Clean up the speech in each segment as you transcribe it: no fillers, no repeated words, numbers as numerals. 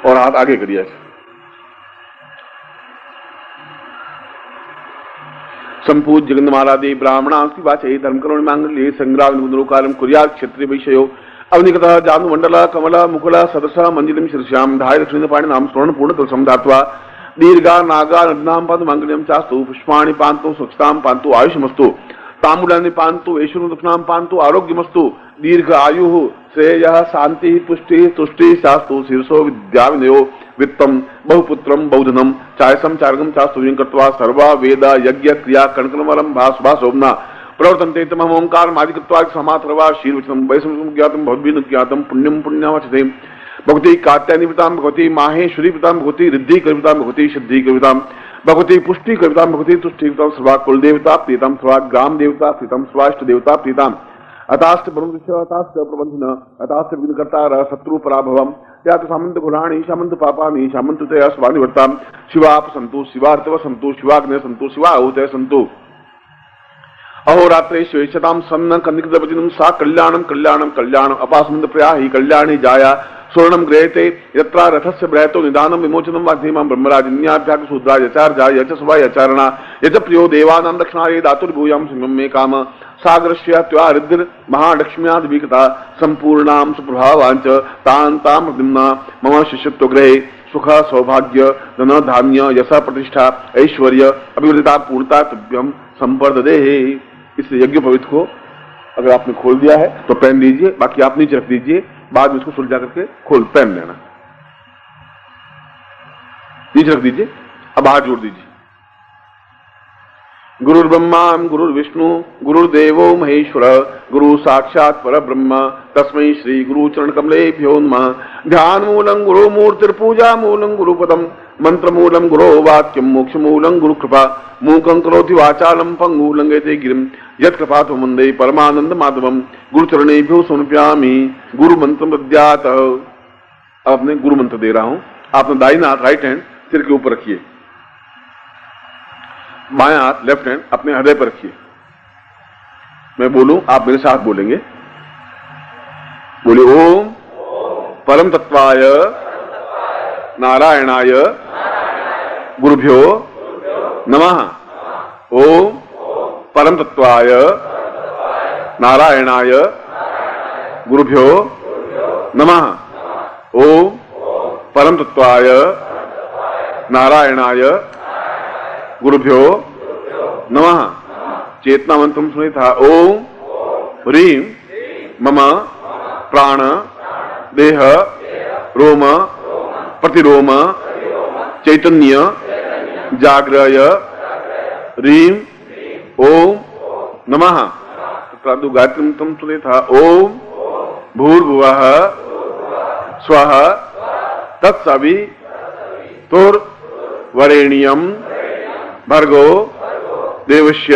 और हाथ आगे करिए। संपूज जगन्मारादे ब्राह्मणांस्ति वाचये धर्म करुण मांगल्ये संग्राम मुद्रोकारम कुर्यात् क्षत्रिय वैश्यो अवनिकतः जानु मंडल कमल मुकुल सदस मंजिलिम शीर्षाम धाय लक्ष्मी पाणिनाम स्वर्ण पूर्ण तुलसम धात्वा दीर्घा नागा नदनाम पद मंगल्यम चास्तु पुष्पाणि पान्तु स्वच्छताम पान्तु आयुषमस्तु ताम्बूलानि पान्तु ऐश्वर्यं दक्षिणाम पान्तु आरोग्यमस्तु दीर्घ आयुः श्रेयः शांति पुष्टि तुष्टि शास्तु शीर्षो विद्या विनयो वित्तम बहुपुत्रम बहुधनम चायसम चार्गम चास्तुर्यं कृत्वा सर्वा वेद यज्ञ क्रिया कणकनवरम भास्वा शोभना प्रवर्तन्ते तम ओंकार मादिकृत्वा समाथर्वा शीर्वचनम वैष्णवं ज्ञातम भवद्भिः ज्ञातम पुण्यम पुण्यावचते भगवती कात्यायनी पिताम भगवती माहेश्वरी पिताम भगवती रिद्धि कविताम भगवती सिद्धि कविताम भगवती पुष्टि कविताम भगवती तुष्टि कविताम सर्वा कुल देवता प्रीतम सर्वा ग्राम देवता प्रीतम स्वाष्ट देवता प्रीतम अतास्त ब्रह्मविश्व अतास्त प्रबंधन अतास्त विघ्नकर्ता शत्रु पराभवम यात सामंत गुणाणी सामंत पापानि सामंत तया स्वानि वर्ताम शिवाप संतु शिवार्तव संतु शिवाग्ने संतु शिवाहुते संतु अहोरात्रे श्वेशताम सन्न कन्निकदपतिनं सा कल्याणम कल्याणम कल्याणम अपासमंद प्रयाहि कल्याणी जाया स्वर्णम गृहते यत्रा रथस्य ब्रहतो निदानम विमोचनम वाधीमां ब्रह्मराजन्याभ्याग शूद्रा यचार्जा यच सभा यचारणा यच प्रियो देवानां दक्षिणाये दातुर्भूयां सिंहं मे काम सागरस्य त्वा रिद्धिर महालक्ष्म्याद् विकता संपूर्णां सुप्रभावांच तां प्रतिम्ना मम शिष्यत्व गृहे सुख सौभाग्य धन धान्य यश प्रतिष्ठा ऐश्वर्य अभिवृद्धिता पूर्णता तुभ्यम संपर्ददे। इस यज्ञ पवित्र को अगर आपने खोल दिया है तो पहन लीजिए, बाकी आप नीचे रख दीजिए, बाद में इसको सुलझा करके खोल पहन लेना। नीचे रख दीजिए, अब हाथ जोड़ दीजिए। गुरुर्ब्रह्मा गुरुर्विष्णु गुरुर्देवो महेश्वर गुरु साक्षात् परब्रह्म तस्मै श्री गुरु चरण कमलेभ्यो नमः। ध्यान मूलं गुरु मूर्तिर्पूजा मूलं गुरुपदम मंत्र मूलं गुरो वाक्यम मोक्ष मूलं गुरु कृपा मूकं करोति वाचालं पंगु लंघयते गिरिं यत्कृपातु वन्दे परमानंद माधवम गुरु चरणेभ्यो समर्पयामि गुरु मंत्र दद्यात्। अब अपने गुरु मंत्र दे रहा हूं। आपने दाहिना हाथ राइट हैंड सिर के ऊपर रखिए, बायां हाथ लेफ्ट हैंड अपने हृदय पर रखिए। मैं बोलूं आप मेरे साथ बोलेंगे। बोले ओम परम तत्वाय नारायणाय गुरुभ्यो नमः। ओम परम तत्वाय नारायणाय गुरुभ्यो नमः। ओम परम तत्वाय नारायणाय गुरुभ्यो नमः। चेतना मंत्रम सुने था। ओम ह्रीं मम प्राण देह रोम प्रतिरोम चैतन्य जाग्रय ह्रीं ओम नमः। गायत्री मंत्रम सुने था। ओम भूर्भुवः स्वः तत्सवितुर्वरेण्यं भर्गो देवस्य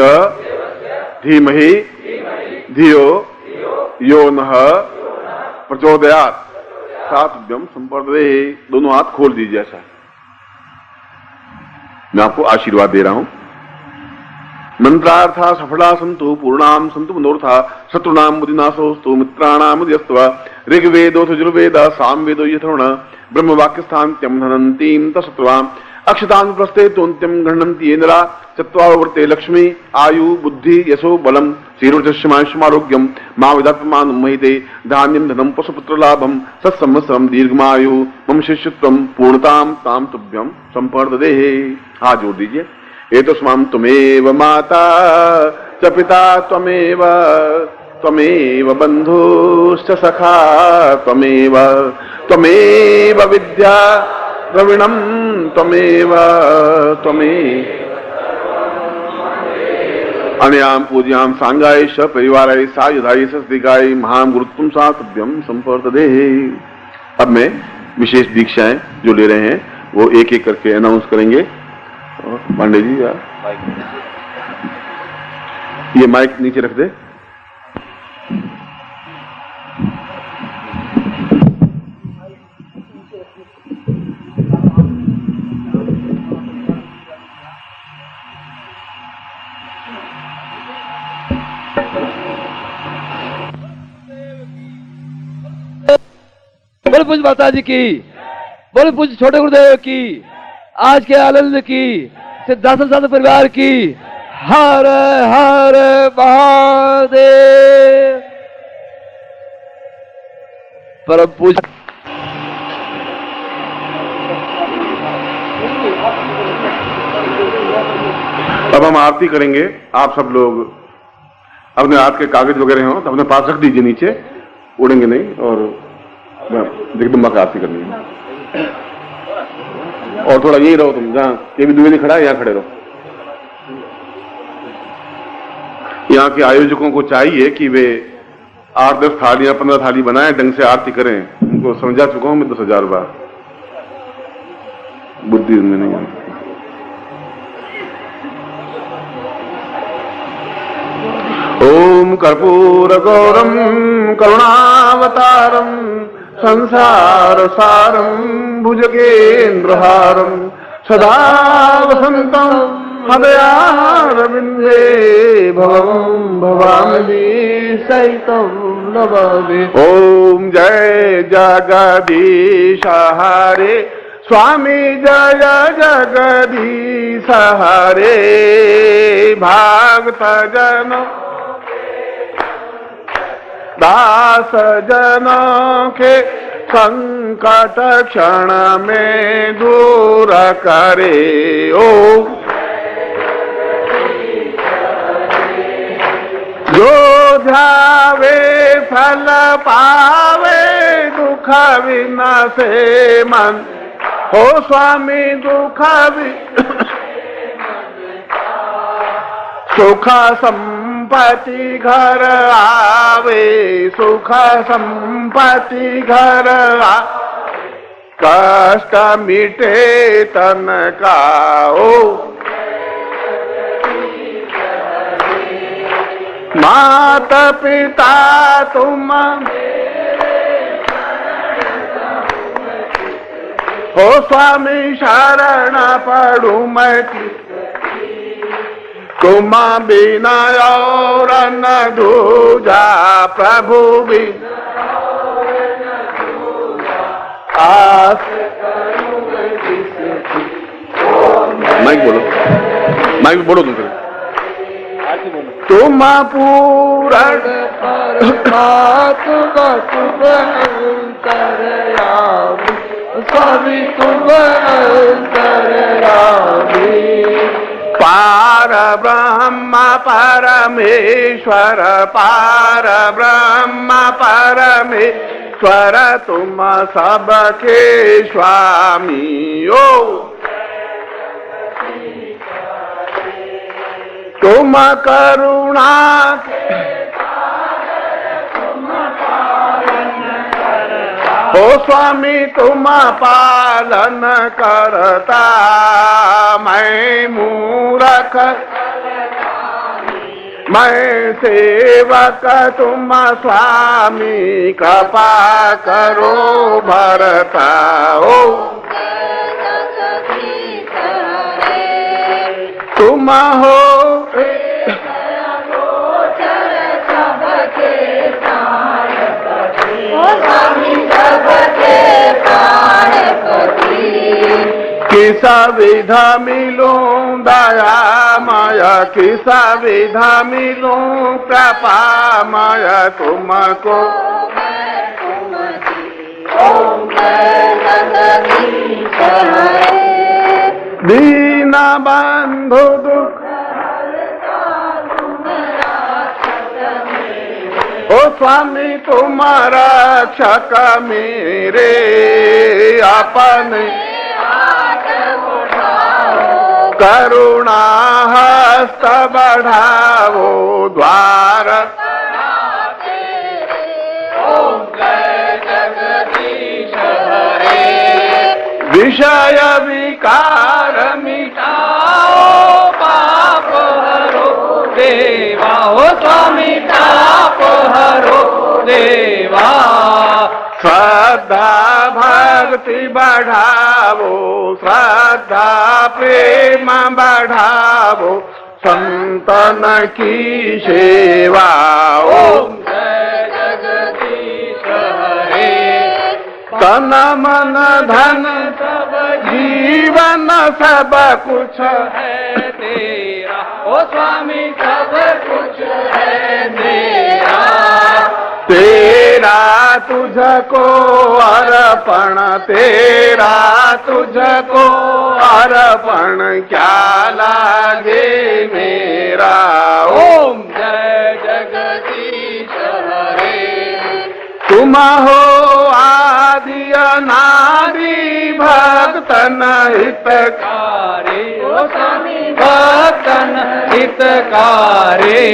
धीमहि धियो यो नः प्रचोदयात्। सातभ्यम संपर्दे। दोनों हाथ खोल दीजिए ऐसा। मैं आपको आशीर्वाद दे रहा हूं। मंत्रार्था सफला सन्तु पूर्णाम सन्तु मनोरथा शत्रुनाम मुदिनाशोस्तु मित्राणाम मुदियस्त्वा ऋग्वेदोऽथ यजुर्वेद सामवेदो यथर्वण ब्रह्मवाक्यस्थान्त्यं हनन्तीं तशत्वाम् अक्षतान् प्रस्थे तोन्त्यं गृह्णन्ति येनरा चत्वारवर्ते लक्ष्मी आयु बुद्धि यशो बलम शीरोचस्यमायुष्यमारोग्यम मा विधात्मान महिते धान्यं धनं पशुपुत्र लाभम सत्संवत्सरं दीर्घमायु मम शिष्यत्वं पूर्णतां तां तुभ्यं संपर्ददे। हाथ जोड़ दीजिए। एतस्मां त्वमेव माता च पिता त्वमेव त्वमेव बन्धुश्च सखा त्वमेव त्वमेव विद्या द्रविणं त्वमेव त्वमेव अनयाम पूज्याम सांगायश परिवाराय सायुधाय सस्तिकाय महाम गुरुत्वम सातभ्यम संपर्ददे। अब मैं विशेष दीक्षाएं जो ले रहे हैं वो एक एक करके अनाउंस करेंगे। पांडे जी यार ये माइक नीचे रख दे। बोल पूज माता जी की। बोले पूज्य छोटे गुरुदेव की, आज के आनंद की, सिद्धार्थ साधु परिवार की। हर हर महादेव। परम पूज्य अब हम आरती करेंगे। आप सब लोग अपने हाथ के कागज वगैरह हो तो अपने पास रख दीजिए, नीचे उड़ेंगे नहीं। और जगदम्बा की आरती करनी है। और थोड़ा यही रहो, तुम जहाँ केवी द्विवेदी खड़ा है यहाँ खड़े रहो। यहाँ के आयोजकों को चाहिए कि वे 8-10 थालियां 15 थाली बनाएं, ढंग से आरती करें। उनको समझा चुका हूं मैं 10,000 बार, बुद्धि उनमें नहीं है। ओम कर्पूर गौरम करुणावतारम संसार सारम भुजगेन्द्रहारम सदा वसंतम हृदयारविंदे भवं भवामि सहितं नमामि। ओम जय जगदीश हरे स्वामी जय जगदीश हरे भक्त जन दास जनों के संकट क्षण में दूर करे। ओ जो ध्यावे फल पावे दुख विनाशे मन हो स्वामी दुख सुख संपत्ति घर आवे सुख संपत्ति घर कष्ट मिटे तन का। ओ माता पिता तुम हो स्वामी शरण पड़ू मैं तुम बिना और न दूजा प्रभु भी आस। माइक बोलो, माइक बोलो तुम पूरण स्वामी तुम पार ब्रह्म परमेश्वर पार ब्रह्म परमेश्वर तुम सबके स्वामी। ओ तुम करुणा हो स्वामी तुम पालन करता मैं मूरख मैं सेवक तुम स्वामी कृपा करो भरता। हो तुम हो किसा विधा मिलूं दया माया किसा विधा मिलूं कृपा माया तुमको। दीना बंधु दुख ओ स्वामी तुम्हारा रक्षक मेरे अपने करुणा हस्त बढ़ाओ द्वार। विषय विकार मिटाओ पाप हरो देवा हो स्वामी पाप हरो देवा। श्रद्धा भक्ति बढ़ावो श्रद्धा प्रेम बढ़ावो संतन की सेवा। ओम जय जगदीश हरे तन मन धन सब जीवन सब कुछ है तेरा, ओ स्वामी सब कुछ है तेरा। तेरा तुझको अर्पण, तेरा तुझको अर्पण, क्या लागे मेरा। ओम जय जगदीश हरे। तुम हो आदि अनादि भक्तन हितकारी, ओ स्वामी भक्तन हितकारी।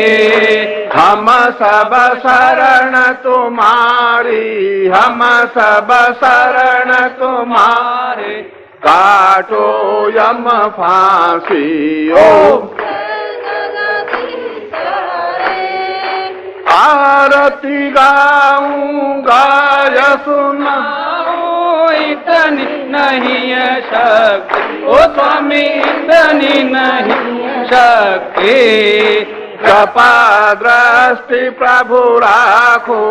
हम सब शरण तुम्हारी, हम सब शरण तुम्हारे, काटो यम फांसी। ओम आरती गाऊंगा सुनाऊं, इतनी नहीं है शक्ति, ओ स्वामी इतनी नहीं शक्ति। कृपा दृष्टि प्रभु राखो,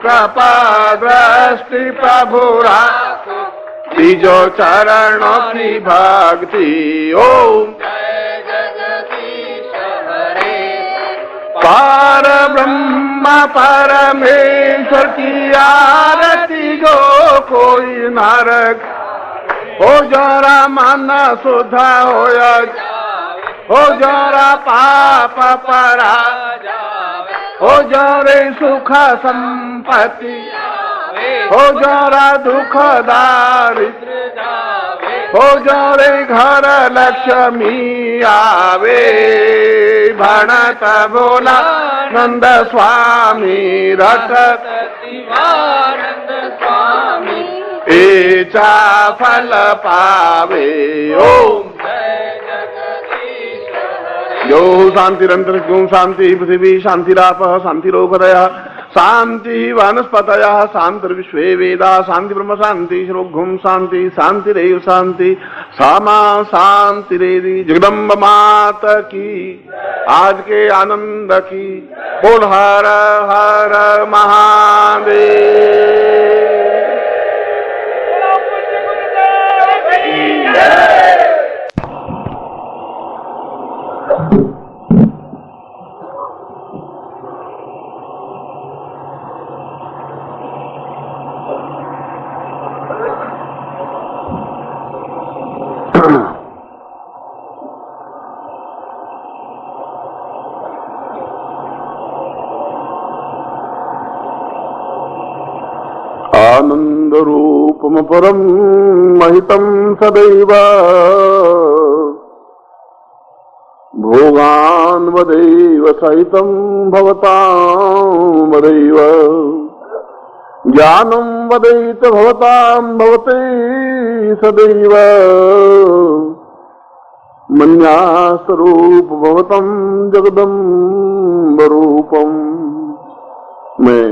कृपा दृष्टि प्रभु राखो, तीजो चरणों की भक्ति। ओम जय जगदीश हरे। पार ब्रह्म परमेश्वर की आरती जो कोई नरक हो, जरा मन सुधा हो जरा पाप परा, हो जरे सुख संपत्ति, हो जरा दुख दारिद्र, हो जरे घर लक्ष्मी आवे। भणत बोला नंद स्वामी रटत शिवानंद स्वामी, एचा फल पावे। ओम यो शांतिरंतर क्यों शांति पृथ्वी शांतिराप शांतिरोपदय शांति वनस्पतयः शांतिर्विश्वे वेदा शांति ब्रह्म शांति श्रोघुम शांति शांतिरेव शांति सामा शांतिरेदि। जगदम्ब मात की आज के आनंद की। बोल हर हर महादेव। आनंद रूपम परम महितम सदैव भोगान वदैव सहितम भवतां वदैव ज्ञानम वदैत भवतां भवते सदैव मन्यास्वरूप भवतं जगदम्ब रूपम। मैं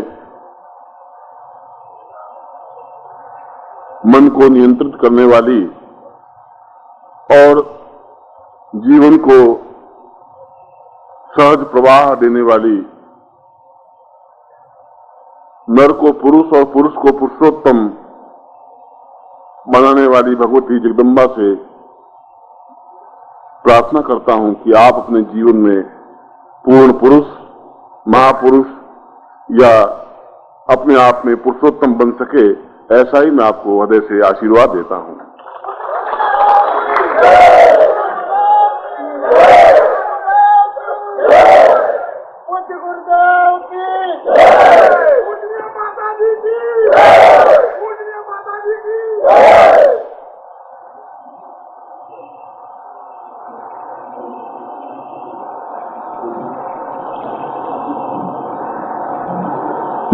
मन को नियंत्रित करने वाली और जीवन को सहज प्रवाह देने वाली, नर को पुरुष और पुरुष को पुरुषोत्तम बनाने वाली भगवती जगदम्बा से प्रार्थना करता हूं कि आप अपने जीवन में पूर्ण पुरुष, महापुरुष या अपने आप में पुरुषोत्तम बन सके, ऐसा ही मैं आपको हृदय से आशीर्वाद देता हूं।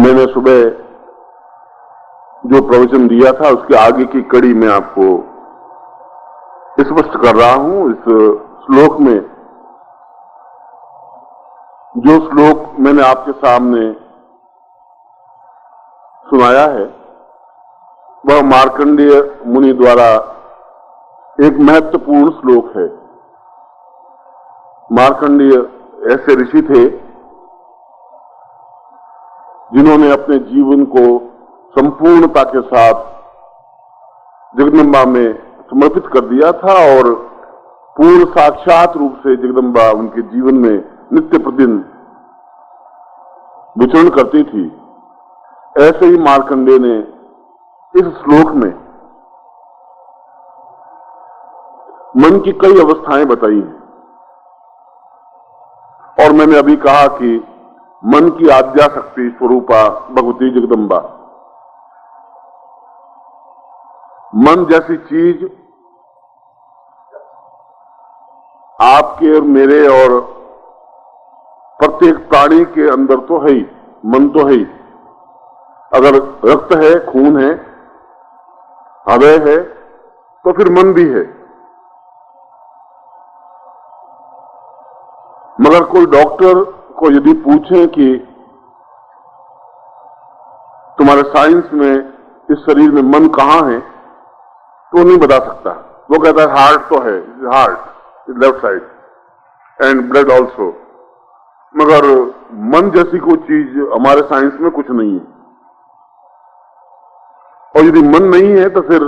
मैंने सुबह जो प्रवचन दिया था उसके आगे की कड़ी में आपको स्पष्ट कर रहा हूं। इस श्लोक में जो श्लोक मैंने आपके सामने सुनाया है वह मार्कंडेय मुनि द्वारा एक महत्वपूर्ण श्लोक है। मार्कंडेय ऐसे ऋषि थे जिन्होंने अपने जीवन को संपूर्णता के साथ जगदम्बा में समर्पित कर दिया था और पूर्ण साक्षात रूप से जगदम्बा उनके जीवन में नित्य प्रतिदिन विचरण करती थी। ऐसे ही मार्कंडेय ने इस श्लोक में मन की कई अवस्थाएं बताई हैं और मैंने अभी कहा कि मन की आद्या शक्ति स्वरूपा भगवती जगदम्बा, मन जैसी चीज आपके और मेरे और प्रत्येक प्राणी के अंदर तो है ही, मन तो है ही। अगर रक्त है, खून है, हृदय है, तो फिर मन भी है। मगर कोई डॉक्टर को यदि पूछे कि तुम्हारे साइंस में इस शरीर में मन कहां है, तो नहीं बता सकता। वो कहता है हार्ट तो है, heart left side and blood also. मगर मन जैसी कोई चीज हमारे साइंस में कुछ नहीं है। और यदि मन नहीं है तो फिर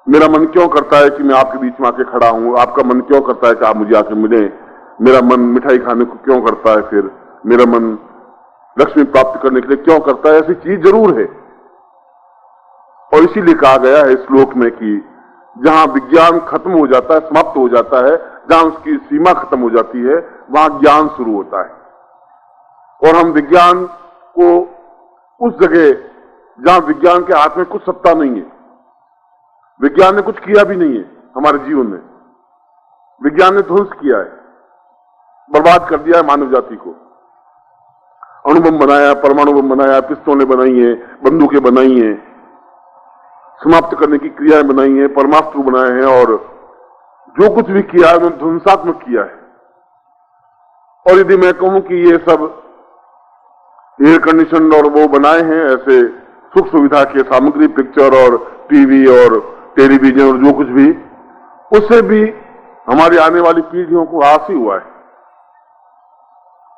मेरा मन क्यों करता है कि मैं आपके बीच में आके खड़ा हूं? आपका मन क्यों करता है कि आप मुझे आके मिले? मेरा मन मिठाई खाने को क्यों करता है? फिर मेरा मन लक्ष्मी प्राप्त करने के लिए क्यों करता है? ऐसी चीज जरूर है। और इसीलिए कहा गया है श्लोक में कि जहां विज्ञान खत्म हो जाता है, समाप्त हो जाता है, जहां उसकी सीमा खत्म हो जाती है, वहां ज्ञान शुरू होता है। और हम विज्ञान को उस जगह जहां विज्ञान के हाथ में कुछ सत्ता नहीं है, विज्ञान ने कुछ किया भी नहीं है हमारे जीवन में, विज्ञान ने ध्वंस किया है, बर्बाद कर दिया है मानव जाति को। अणुबम बनाया, परमाणु बम बनाया, पिस्तौलें बनाई हैं, बंदूकें बनाई हैं, समाप्त करने की क्रियाएं बनाई हैं, परमास्त्र बनाए हैं और जो कुछ भी किया है उन्होंने ध्वंसात्मक किया है। और यदि मैं कहूं कि ये सब एयर कंडीशन और वो बनाए हैं ऐसे सुख सुविधा के सामग्री, पिक्चर और टीवी और टेलीविजन और जो कुछ भी, उससे भी हमारी आने वाली पीढ़ियों को हास ही हुआ है।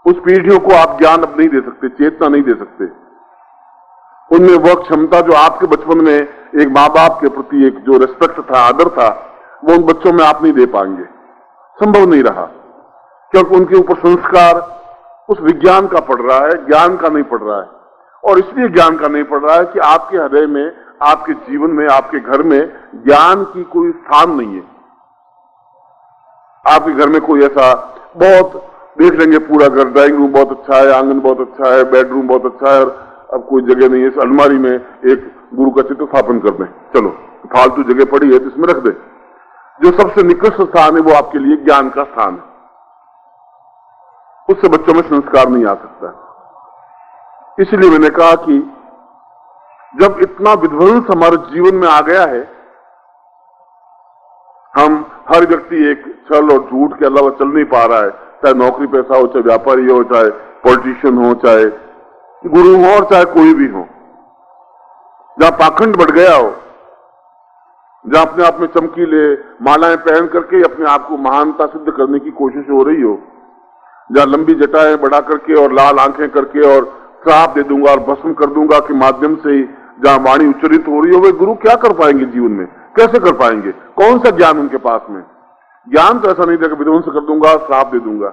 उस पीढ़ियों को आप ज्ञान अब नहीं दे सकते, चेतना नहीं दे सकते। उनमें वह क्षमता जो आपके बचपन में एक माँ बाप के प्रति एक जो रिस्पेक्ट था, आदर था, वो उन बच्चों में आप नहीं दे पाएंगे, संभव नहीं रहा। क्योंकि उनके ऊपर संस्कार उस विज्ञान का पड़ रहा है, ज्ञान का नहीं पड़ रहा है। और इसलिए ज्ञान का नहीं पड़ रहा है कि आपके हृदय में, आपके जीवन में, आपके घर में ज्ञान की कोई स्थान नहीं है। आपके घर में कोई ऐसा बहुत देख लेंगे, पूरा घर, ड्राइंग रूम बहुत अच्छा है, आंगन बहुत अच्छा है, बेडरूम बहुत अच्छा है, और अब कोई जगह नहीं है, इस अलमारी में एक गुरु का चित्र स्थापन कर दें, चलो फालतू जगह पड़ी है तो इसमें रख दें। जो सबसे निकृष्ट स्थान है वो आपके लिए ज्ञान का स्थान है। उससे बच्चों में संस्कार नहीं आ सकता। इसलिए मैंने कहा कि जब इतना विध्वंस हमारे जीवन में आ गया है, हम हर व्यक्ति एक छल और झूठ के अलावा चल नहीं पा रहा है, चाहे नौकरी पेशा हो, चाहे व्यापारी हो, चाहे पॉलिटिशियन हो, चाहे गुरु हो और चाहे कोई भी हो। जहां पाखंड बढ़ गया हो, जहां अपने आप में चमकीले मालाएं पहन करके अपने आप को महानता सिद्ध करने की कोशिश हो रही हो, जहां लंबी जटाएं बढ़ा करके और लाल आंखें करके और श्राप दे दूंगा और भस्म कर दूंगा के माध्यम से ही जहां वाणी उच्चरित हो रही हो, वे गुरु क्या कर पाएंगे जीवन में? कैसे कर पाएंगे? कौन सा ज्ञान उनके पास में? ज्ञान तो ऐसा नहीं था कि विध्वंस कर दूंगा, श्राप दे दूंगा।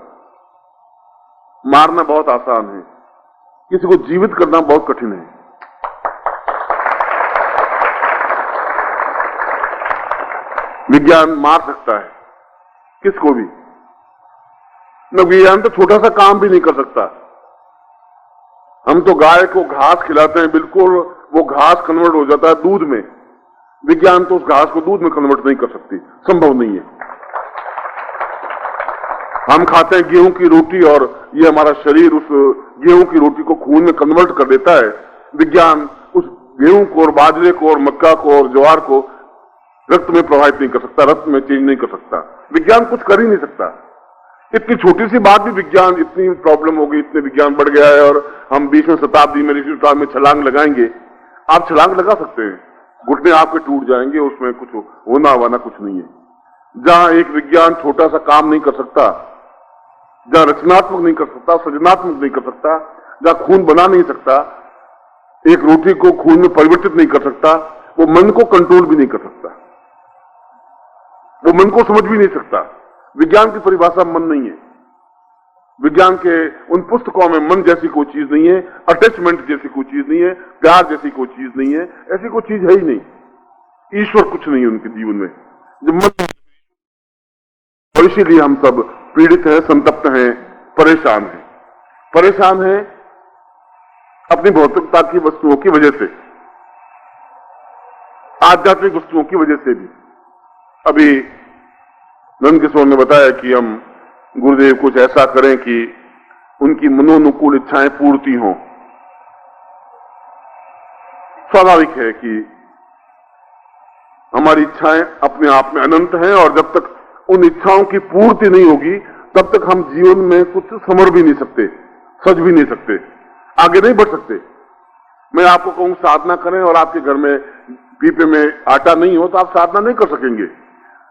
मारना बहुत आसान है, किसी को जीवित करना बहुत कठिन है। विज्ञान मार सकता है किसको भी, न विज्ञान तो छोटा सा काम भी नहीं कर सकता। हम तो गाय को घास खिलाते हैं, बिल्कुल वो घास कन्वर्ट हो जाता है दूध में। विज्ञान तो उस घास को दूध में कन्वर्ट नहीं कर सकती, संभव नहीं है। हम खाते हैं गेहूं की रोटी और ये हमारा शरीर उस गेहूं की रोटी को खून में कन्वर्ट कर देता है। विज्ञान उस गेहूं को और बाजरे को और मक्का को और ज्वार को रक्त में प्रभावित नहीं कर सकता, रक्त में चेंज नहीं कर सकता। विज्ञान कुछ कर ही नहीं सकता। इतनी छोटी सी बात भी विज्ञान, इतनी प्रॉब्लम हो गई, इतने विज्ञान बढ़ गया है। और हम 20वीं शताब्दी में ऋषि में छलांग लगाएंगे, आप छलांग लगा सकते हैं, घुटने आपके टूट जाएंगे, उसमें कुछ होना वाना कुछ नहीं है। जहां एक विज्ञान छोटा सा काम नहीं कर सकता, जहां रचनात्मक नहीं कर सकता, सृजनात्मक नहीं कर सकता, जहां खून बना नहीं सकता, एक रोटी को खून में परिवर्तित नहीं कर सकता, वो मन को कंट्रोल भी नहीं कर सकता, वो मन को समझ भी नहीं सकता। विज्ञान की परिभाषा मन नहीं है। विज्ञान के उन पुस्तकों में मन जैसी कोई चीज नहीं है, अटैचमेंट जैसी कोई चीज नहीं है, प्यार जैसी कोई चीज नहीं है, ऐसी कोई चीज है ही नहीं। ईश्वर कुछ नहीं है उनके जीवन में जो मन। और इसीलिए हम सब पीड़ित हैं, संतप्त हैं, परेशान हैं। परेशान हैं अपनी भौतिकता की वस्तुओं की वजह से, आध्यात्मिक वस्तुओं की वजह से भी। अभी नंद किशोर ने बताया कि हम गुरुदेव कुछ ऐसा करें कि उनकी मनोनुकूल इच्छाएं पूर्ति हों। स्वाभाविक है कि हमारी इच्छाएं अपने आप में अनंत हैं और जब तक उन इच्छाओं की पूर्ति नहीं होगी तब तक हम जीवन में कुछ समझ भी नहीं सकते, सज भी नहीं सकते, आगे नहीं बढ़ सकते। मैं आपको कहूं साधना करें और आपके घर में पीपे में आटा नहीं हो तो आप साधना नहीं कर सकेंगे।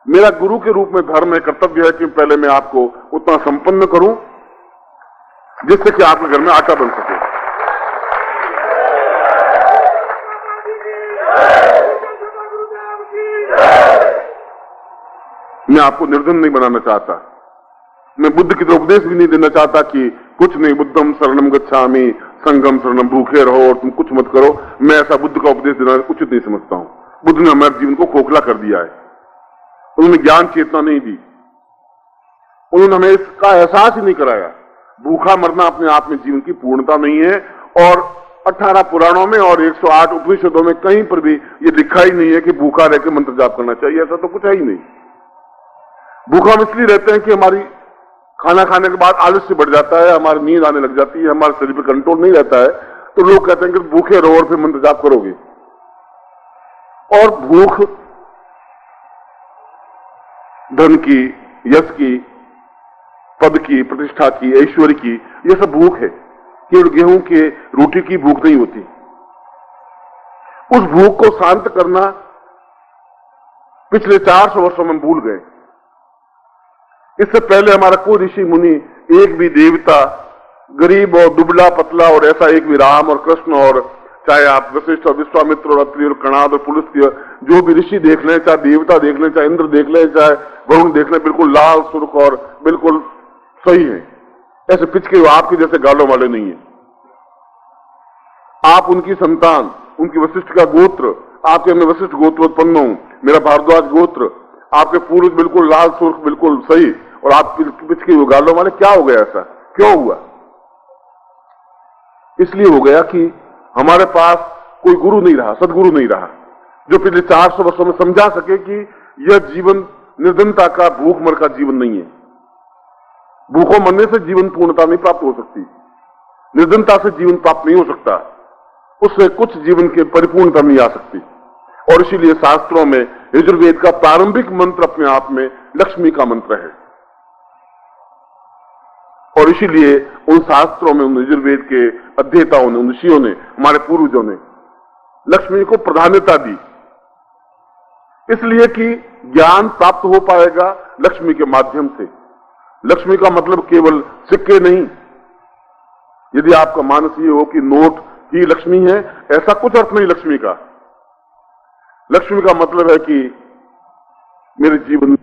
मेरा गुरु के रूप में धर्म है, कर्तव्य है कि पहले मैं आपको उतना संपन्न करूं जिससे कि आपके घर में आटा बन सके। मैं आपको निर्धन नहीं बनाना चाहता, मैं बुद्ध की तो उपदेश भी नहीं देना चाहता कि कुछ नहीं, बुद्धम शरणम गच्छामि संगम शरणम, भूखे रहो और तुम कुछ मत करो। मैं ऐसा बुद्ध का उपदेश देना उचित नहीं समझता हूं। बुद्ध ने हमारे जीवन को खोखला कर दिया है, उन्होंने ज्ञान चेतना नहीं दी, उन्होंने हमें इसका एहसास ही नहीं कराया। भूखा मरना अपने आप में जीवन की पूर्णता नहीं है और 18 पुराणों में और 108 उपनिषदों में कहीं पर भी ये लिखा ही नहीं है कि भूखा रहकर मंत्र जाप करना चाहिए। ऐसा तो कुछ है ही नहीं। भूखा हम इसलिए रहते हैं कि हमारी खाना खाने के बाद आलस्य बढ़ जाता है, हमारी नींद आने लग जाती है, हमारे शरीर पर कंट्रोल नहीं रहता है, तो लोग कहते हैं कि भूखे रहो और फिर मंत्र जाप करोगे। और भूख धन की, यश की, पद की, प्रतिष्ठा की, ऐश्वर्य की, ये सब भूख है। केवल गेहूं के रोटी की भूख नहीं होती। उस भूख को शांत करना पिछले 400 वर्षों में भूल गए। इससे पहले हमारा कोई ऋषि मुनि, एक भी देवता, गरीब और दुबला पतला और ऐसा एक भी राम और कृष्ण और चाहे आप वशिष्ठ और विश्वामित्र और अत्रि और कणाद और पुलस्त्य जो भी ऋषि देख लें, चाहे देवता देख लें, चाहे इंद्र देख लें, चाहे वरुण देख लें, बिल्कुल लाल सुर्ख और बिल्कुल सही है। ऐसे पिचके आपके जैसे गालों वाले नहीं है। आप उनकी संतान, उनकी वशिष्ठ का गोत्र, आपके मैं वशिष्ठ गोत्र उत्पन्न हूं, मेरा भारद्वाज गोत्र, आपके पूर्वज बिल्कुल लाल सुर्ख बिल्कुल सही और आप पिचके गालों वाले। क्या हो गया? ऐसा क्यों हुआ? इसलिए हो गया कि हमारे पास कोई गुरु नहीं रहा, सदगुरु नहीं रहा जो पिछले 400 वर्षों में समझा सके कि यह जीवन निर्धनता का, भूख मर का जीवन नहीं है। भूखों मरने से जीवन पूर्णता नहीं प्राप्त हो सकती, निर्धनता से जीवन प्राप्त नहीं हो सकता, उससे कुछ जीवन के परिपूर्णता नहीं आ सकती। और इसीलिए शास्त्रों में यजुर्वेद का प्रारंभिक मंत्र अपने आप में लक्ष्मी का मंत्र है। और इसीलिए उन शास्त्रों में, उन यजुर्वेद के अध्येताओं ने, उन ऋषियों ने, हमारे पूर्वजों ने लक्ष्मी को प्राधान्यता दी, इसलिए कि ज्ञान प्राप्त हो पाएगा लक्ष्मी के माध्यम से। लक्ष्मी का मतलब केवल सिक्के नहीं। यदि आपका मानस ये हो कि नोट ही लक्ष्मी है, ऐसा कुछ अर्थ नहीं लक्ष्मी का। लक्ष्मी का मतलब है कि मेरे जीवन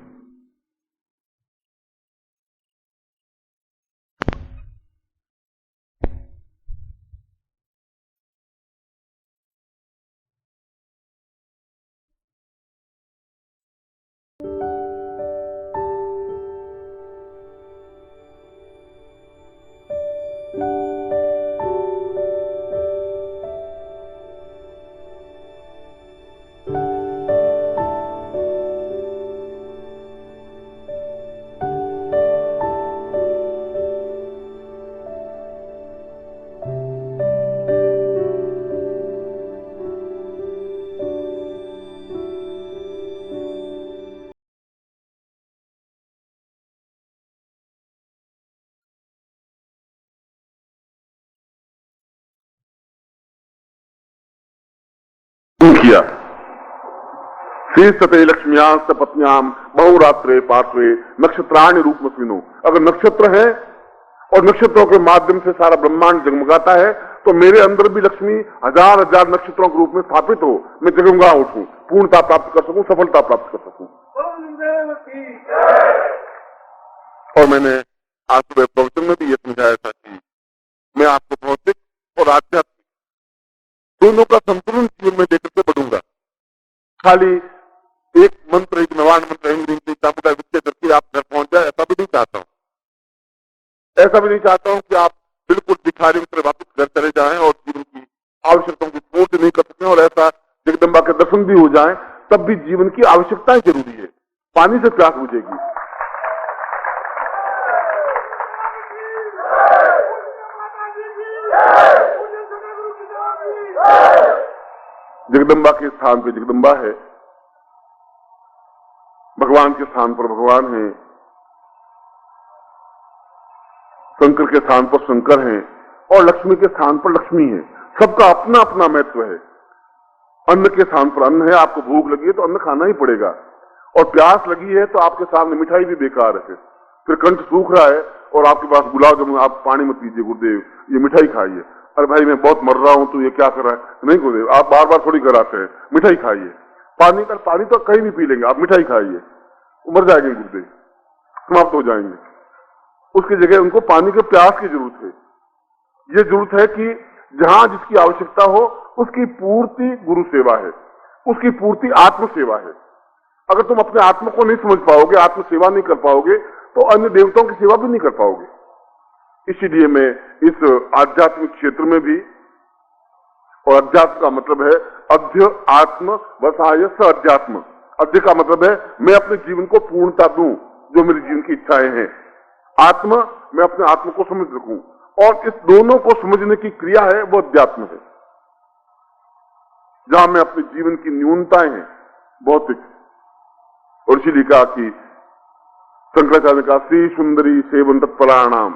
किया। शीर्षते लक्ष्म्यास्त पत्न्याम बहुरात्रे पार्श्वे नक्षत्राणि रूपमस्मिनो। अगर नक्षत्र है और नक्षत्रों के माध्यम से सारा ब्रह्मांड जगमगाता है तो मेरे अंदर भी लक्ष्मी हजार हजार नक्षत्रों के रूप में स्थापित हो, मैं जगमगा उठूं, पूर्णता प्राप्त कर सकूं, सफलता प्राप्त कर सकूं। और मैंने आज सुबह प्रवचन में भी ये समझाया था कि मैं आपको भौतिक और आध्यात्मिक दोनों का संतुलन जीवन में लेकर के बढ़ूंगा। खाली एक मंत्र, एक नवान मंत्र चामुंडा विद्या करके आप घर पहुंच जाए, ऐसा भी नहीं चाहता हूं। ऐसा भी नहीं चाहता हूं कि आप बिल्कुल भिखारी की तरह वापस घर चले जाएं और जीवन की आवश्यकताओं की पूर्ति नहीं कर सकें, और ऐसा जगदम्बा के दर्शन भी हो जाएं, तब भी जीवन की आवश्यकताएं जरूरी है। पानी से प्यास बुझेगी। जगदम्बा के स्थान पे जगदम्बा है, भगवान के स्थान पर भगवान है, शंकर के स्थान पर शंकर हैं, और लक्ष्मी के स्थान पर लक्ष्मी है। सबका अपना अपना महत्व है। अन्न के स्थान पर अन्न है, आपको भूख लगी है तो अन्न खाना ही पड़ेगा, और प्यास लगी है तो आपके सामने मिठाई भी बेकार है। फिर कंठ सूख रहा है और आपके पास गुलाब जामुन, आप पानी मत पीजिए गुरुदेव, ये मिठाई खाइए। अरे भाई मैं बहुत मर रहा हूं तो ये क्या कर रहा है? नहीं गुरुदेव, आप बार बार थोड़ी कराते हैं, मिठाई खाइए। पानी तो कहीं भी पी लेंगे, आप मिठाई खाइए, मर जाएंगे गुरुदेव, समाप्त हो जाएंगे। उसकी जगह उनको पानी के प्यास की जरूरत है। ये जरूरत है कि जहां जिसकी आवश्यकता हो उसकी पूर्ति गुरु सेवा है, उसकी पूर्ति आत्म सेवा है। अगर तुम अपने आत्मा को नहीं समझ पाओगे, आत्म सेवा नहीं कर पाओगे, तो अन्य देवताओं की सेवा भी नहीं कर पाओगे। इसीलिए मैं इस आध्यात्मिक क्षेत्र में भी, और अध्यात्म का मतलब है अध्य आत्म वसाय स अध्यात्म। अध्य का मतलब है मैं अपने जीवन को पूर्णता दूं, जो मेरे जीवन की इच्छाएं हैं। आत्म, मैं अपने आत्मा को समझ सकूं, और इस दोनों को समझने की क्रिया है वो अध्यात्म है, जहां मैं अपने जीवन की न्यूनताएं हैं भौतिक। और इसीलिए कहा कि शंकराचार्य का श्री सुंदरी सेवन तत्पराणाम,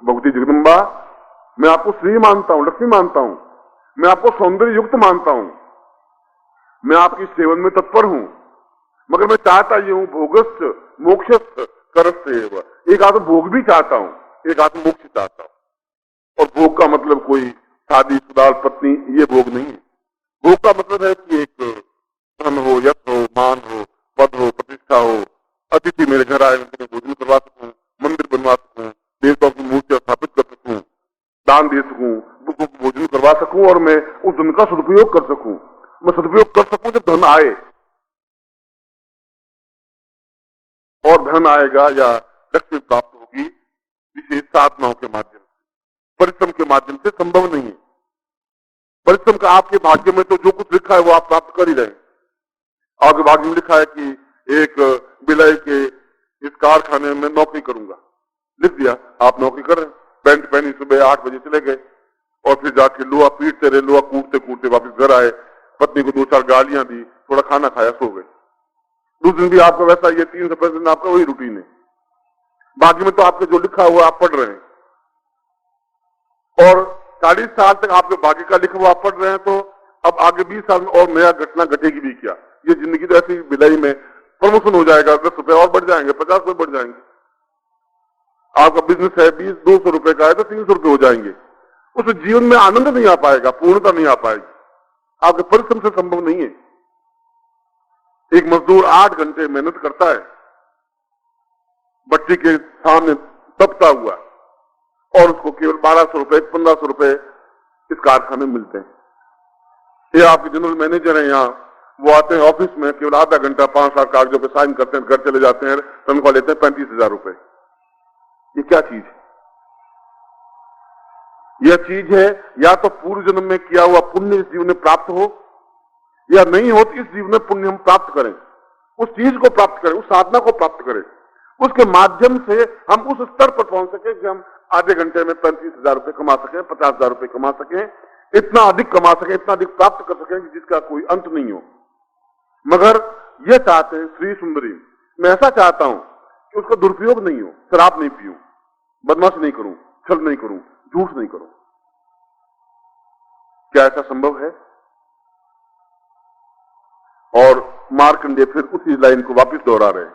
भगवती जगदम्बा मैं आपको श्री मानता हूं, लक्ष्मी मानता हूं, मैं आपको सौंदर्य युक्त मानता हूं, मैं आपकी सेवन में तत्पर हूं, मगर मैं चाहता ये हूं भोगस्थ मोक्षस्थ करस्थ। एक आत्म भोग भी चाहता हूं, एक आत्म मोक्ष चाहता हूं। और भोग का मतलब कोई शादी सुदाल पत्नी, ये भोग नहीं है। भोग का मतलब है कि एक धन हो, यश हो, मान हो, पद हो, प्रतिष्ठा हो, अतिथि मेरे घर आए उन्हें भोजन करवा सकूं, मंदिर बनवा सकूं, देवताओं की मूर्ति स्थापित कर सकूं, दान दे सकूं, बुकों को भोजन करवा सकूं, और मैं उस धन का सदुपयोग कर सकूं। मैं सदुपयोग कर सकूं जब धन आए, और धन आएगा या लक्ष्मी प्राप्त होगी विशेष साधनाओं के माध्यम से, परिश्रम के माध्यम से संभव नहीं है। परिश्रम का आपके भाग्य में तो जो कुछ लिखा है वो आप प्राप्त कर ही रहे हैं। आपके भाग्य में लिखा है कि एक बिलाई के इस कारखाने में नौकरी करूंगा, लिख दिया, आप नौकरी कर रहे हैं। पैंट पहनी, सुबह 8 बजे चले गए, और फिर जाके लोहा पीटते रहे, लोहा कूटते कूटते वापस घर आए, पत्नी को 2-4 गालियां दी, थोड़ा खाना खाया, सो गए। दूसरे दिन भी आपका वैसा, ये 3 से 5 दिन आपका वही रूटीन है। बाकी में तो आपके जो लिखा हुआ आप पढ़ रहे हैं, और 40 साल तक आपके बाकी का लिखा हुआ आप पढ़ रहे हैं, तो अब आगे 20 साल में और नया घटना घटेगी भी क्या? ये जिंदगी तो ऐसी बिलाई में प्रमोशन हो जाएगा, 10 रुपए और बढ़ जाएंगे, 50 रुपए बढ़ जाएंगे। आपका बिजनेस है 200 रुपए का है तो 300 रुपए हो जाएंगे। उस जीवन में आनंद नहीं आ पाएगा, पूर्णता नहीं आ पाएगी, आपके परिश्रम से संभव नहीं है। एक मजदूर 8 घंटे मेहनत करता है भट्टी के सामने तपता हुआ, और उसको केवल 1200 रुपए 1500 रुपए इस कारखाने में मिलते हैं। ये आपके जनरल मैनेजर हैं यहाँ, वो आते हैं ऑफिस में, केवल आधा घंटा 5-7 कागजों पे साइन करते हैं, घर चले जाते हैं, तनख्वाह लेते हैं 35,000 रुपए। ये क्या चीज है? यह चीज है या तो पूर्व जन्म में किया हुआ पुण्य इस जीवन में प्राप्त हो, या नहीं हो तो इस जीवन में पुण्य हम प्राप्त करें, उस चीज को प्राप्त करें, उस साधना को प्राप्त करें, उसके माध्यम से हम उस स्तर पर पहुंच सके कि हम आधे घंटे में 35,000 रुपए कमा सकें, 50,000 रुपए कमा सकें, इतना अधिक कमा सकें, इतना अधिक प्राप्त कर सकें कि जिसका कोई अंत नहीं हो। मगर यह चाहते हैं श्री सुंदरी, मैं ऐसा चाहता हूं कि उसका दुरुपयोग नहीं हो, शराब नहीं पीऊं, बदमाशी नहीं करूं, छल नहीं करूं, झूठ नहीं करूं। क्या ऐसा संभव है? और मार्कंडेय फिर उसी लाइन को वापस दोहरा रहे हैं,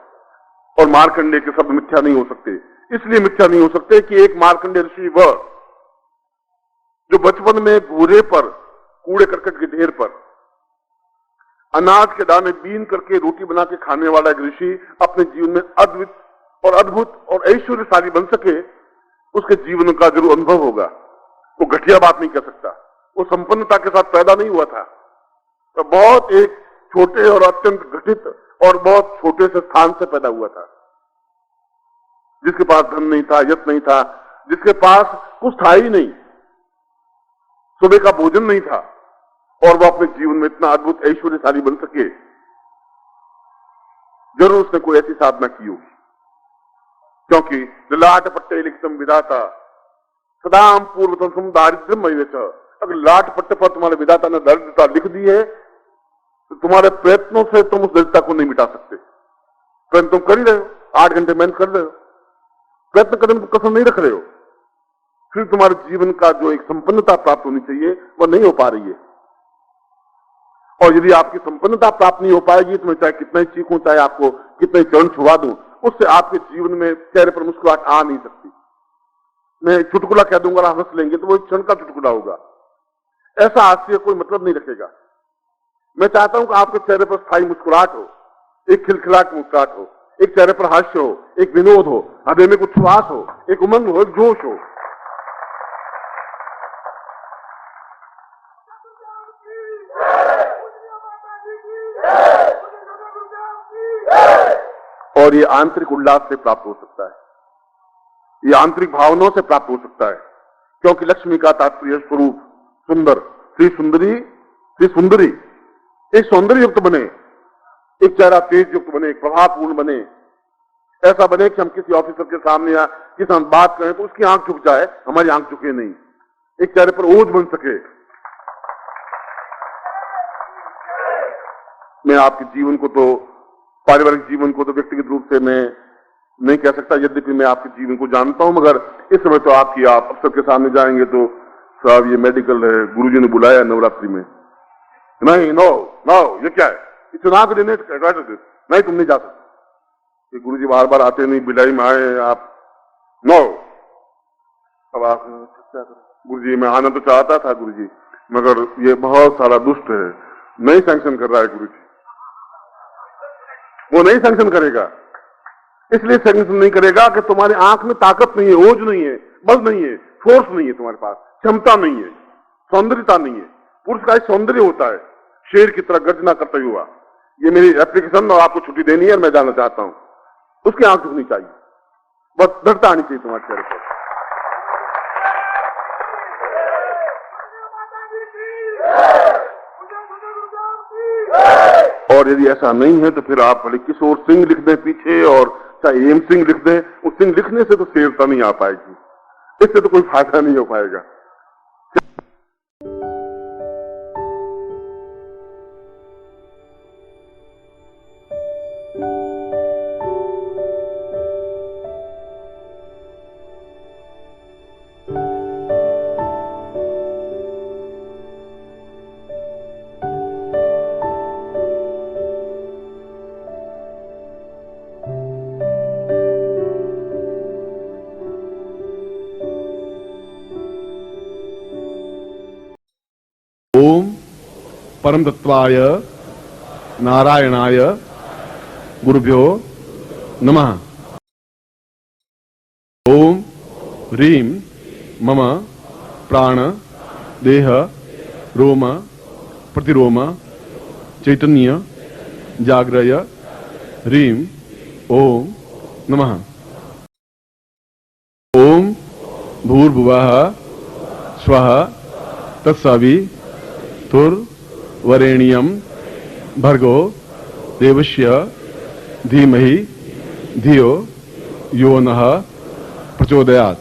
और मार्कंडेय के शब्द मिथ्या नहीं हो सकते। इसलिए मिथ्या नहीं हो सकते कि एक मार्कंडेय ऋषि वह जो बचपन में घूरे पर, कूड़े करकट के ढेर पर अनाज के दाने बीन करके रोटी बना के खाने वाला एक ऋषि अपने जीवन में अद्भुत और ऐश्वर्यशाली बन सके, उसके जीवन का जरूर अनुभव होगा। वो घटिया बात नहीं कर सकता। वो संपन्नता के साथ पैदा नहीं हुआ था, तो बहुत एक छोटे और अत्यंत घटित और बहुत छोटे से स्थान से पैदा हुआ था, जिसके पास धन नहीं था, यश नहीं था, जिसके पास कुछ था ही नहीं, सुबह का भोजन नहीं था, और वो अपने जीवन में इतना अद्भुत ऐश्वर्यशाली बन सके, जरूर उसने कोई ऐसी साधना की होगी। क्योंकि लाट पट्टे लिखतम विधाता सदाम पूर्वतम दारिद्र्यम मयच, अगर लाट पट्टे पर तुम्हारे विधाता ने दरिद्रता लिख दी है तो तुम्हारे प्रयत्नों से तुम उस दरिद्रता को नहीं मिटा सकते। प्रयत्न तुम कर ही रहे हो, 8 घंटे मेहनत कर रहे हो, प्रयत्न करने में कसर नहीं रख रहे हो, फिर तुम्हारे जीवन का जो एक संपन्नता प्राप्त होनी चाहिए वह नहीं हो पा रही है। और यदि आपकी संपन्नता प्राप्त नहीं हो पाएगी तो मैं चाहे कितना ही चीखूं, चाहे आपको कितना ही चरण छुआ दूं, उससे आपके जीवन में चेहरे पर मुस्कुराहट आ नहीं सकती। मैं चुटकुला कह दूंगा, आप हंस लेंगे तो वो एक क्षण का चुटकुला होगा, ऐसा हास्य कोई मतलब नहीं रखेगा। मैं चाहता हूं कि आपके चेहरे पर स्थायी मुस्कुराहट हो, एक खिलखिलाहट मुस्कुराहट हो, एक चेहरे पर हास्य हो, एक विनोद हो, हृदय में कुछ श्वास हो, एक उमंग हो, एक जोश हो। और ये आंतरिक उल्लास से प्राप्त हो सकता है, ये आंतरिक भावनाओं से प्राप्त हो सकता है, क्योंकि लक्ष्मी का तात्पर्य स्वरूप सुंदर, श्री सुंदरी एक सौंदर्य युक्त बने, एक चेहरा तेज युक्त बने, एक प्रभावपूर्ण बने, ऐसा बने कि हम किसी ऑफिसर के सामने या किसी हम बात करें तो उसकी आंख झुक जाए, हमारी आंख झुके नहीं, एक चेहरे पर ओज बन सके। मैं आपके जीवन को तो, पारिवारिक जीवन को तो व्यक्तिगत रूप से मैं नहीं कह सकता, यद्यपि मैं आपके जीवन को जानता हूं, मगर इस समय तो आप अफसर के सामने जाएंगे तो साहब ये मेडिकल है, गुरुजी ने बुलाया नवरात्रि में, नहीं नो ये क्या है, इतना नहीं तुम नहीं जा सकते, गुरुजी बार बार आते नहीं, बिलाई में आए आप, नो। अब आप गुरुजी मैं आना तो चाहता था गुरुजी, मगर ये बहुत सारा दुष्ट है, नहीं सैंक्शन कर रहा है गुरुजी, वो नहीं सैंक्शन करेगा। इसलिए सैंक्शन नहीं करेगा कि तुम्हारी आंख में ताकत नहीं है, ओज नहीं है, बल नहीं है, फोर्स नहीं है, तुम्हारे पास क्षमता नहीं है, सौंदर्यता नहीं है। पुरुष का सौंदर्य होता है शेर की तरह गर्जना करते हुआ, ये मेरी एप्लीकेशन और आपको छुट्टी देनी है और मैं जाना चाहता हूं, उसकी आंख झुकनी चाहिए, बस दृढ़ता आनी चाहिए तुम्हारे चेहरे पर। और यदि ऐसा नहीं है तो फिर आप भले किशोर सिंह लिख दें पीछे, और चाहे एम सिंह लिख दें, उस सिंह लिखने से तो शेरता नहीं आ पाएगी, इससे तो कोई फायदा नहीं हो पाएगा। ओम परम तत्वाय नारायणाय गुरुभ्यो नमः। ओम ह्रीं मम प्राण देह रोम प्रतिरोम चैतन्य जाग्रय ह्रीं ओम नमः। ओम भूर्भुवः स्वः तत्सवितुर्वरेण्यं भर्गो देवस्य धीमहि धियो यो नः प्रचोदयात्।